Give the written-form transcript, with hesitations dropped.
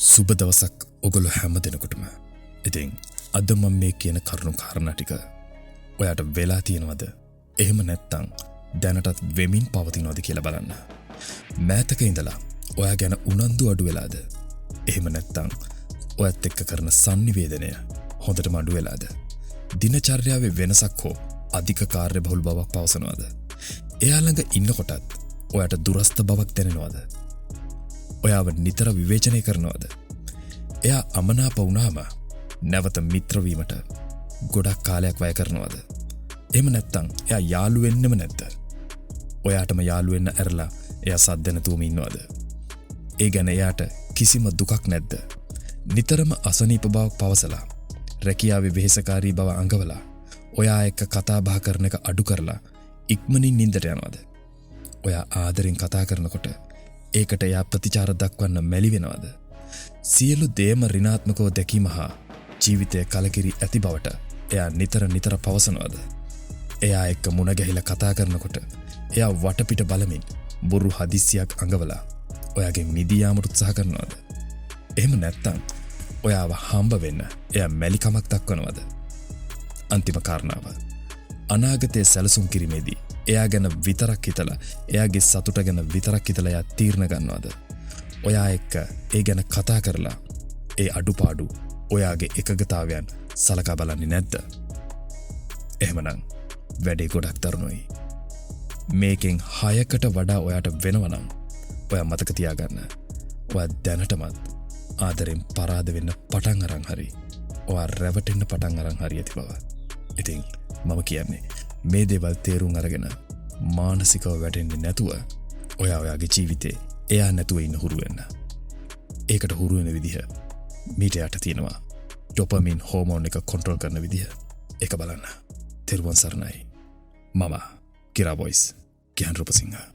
සුබ දවසක් ඔගොල්ලෝ හැම දෙනෙකුටම. ඉතින් අද මම මේ කියන කරුණු කාරණා ටික ඔයාට වෙලා තියෙනවද? එහෙම නැත්නම් දැනටත් වෙමින් පවතිනවද කියලා බලන්න. මෑතක ඉඳලා ඔයා ගැන උනන්දු අඩු වෙලාද? එහෙම නැත්නම් ඔයත් එක්ක කරන sannivedanaya හොඳටම අඩු වෙලාද? දිනචර්යාවේ වෙනසක් හෝ අධික කාර්යබහුල බවක් පවසනවද? එයා ළඟ ඉන්නකොටත් ඔයාට දුරස්ත බවක් දැනෙනවද? ඔයාව නිතර විවේචනය කරනවද? එයා අමනාප වුණාම නැවත මිත්‍ර වීමට ගොඩක් කාලයක් වැය කරනවද? එහෙම නැත්නම් එයා යාළු වෙන්නෙම නැද්ද? ඔයාටම යාළු වෙන්න ඇරලා එයා සද්ද නැතුවම ඉන්නවද? ඒ ගැන එයාට කිසිම දුකක් නැද්ද? නිතරම අසනීප බවක් පවසලා රැකියාවේ වෙහෙසකාරී බව අඟවලා ඔයා එක්ක කතා බහ කරන එක අඩු කරලා ඉක්මනින් නිින්දට යනවද? ඔයා ආදරෙන් කතා කරනකොට ඒකට එයා ප්‍රතිචාර දක්වන්න මැලි වෙනවද? සියලු දේම ඍණාත්මකව දැකීම හා ජීවිතය කලකිරි ඇති බවට එයා නිතර පවසනවද? එයා එක්ක මුණ ගැහිලා කතා කරනකොට එයා වටපිට බලමින් බොරු හදිස්සියක් අඟවලා ඔයාගෙන් මිදී යාමට උත්සාහ කරනවද? එහෙම නැත්නම් ඔයාව හම්බ වෙන්න එයා මැලිකමක් දක්වනවද? අන්තිම කාරණාව, අනාගතයේ සැලසුම් කිරීමේදී එයා ගැන විතරක් හිතලා එයාගේ සතුට ගැන විතරක් හිතලා එයා තීරණ ගන්නවද? ඔයා එක්ක ඒ ගැන කතා කරලා ඒ අඩුපාඩු ඔයාගේ එකගතාවයන් සලකා බලන්නේ නැද්ද? එහෙමනම් වැඩේ ගොඩක් දරුණුයි. මේකෙන් 6කට වඩා ඔයාට වෙනවනම් ඔයා මතක තියාගන්න. ඔයා දැනටමත් ආදරෙන් පරාද වෙන්න පටන් අරන් හරි ඔයා රැවටෙන්න පටන් අරන් හරි ඇති බව. ඉතින් මම කියන්නේ මේ දේවල් තේරුම් අරගෙන මානසිකව වැටෙන්නේ නැතුව ඔයාගේ ජීවිතේ එයා නැතුව ඉන්න හුරු වෙන්න. ඒකට හුරු වෙන විදිහ මීට යට තියෙනවා. ඩොපමින් හෝමෝන් එක කන්ට්‍රෝල් කරන විදිහ. ඒක බලන්න. තෙරුවන් සරණයි. මම Gira Gihan Rupasinghe.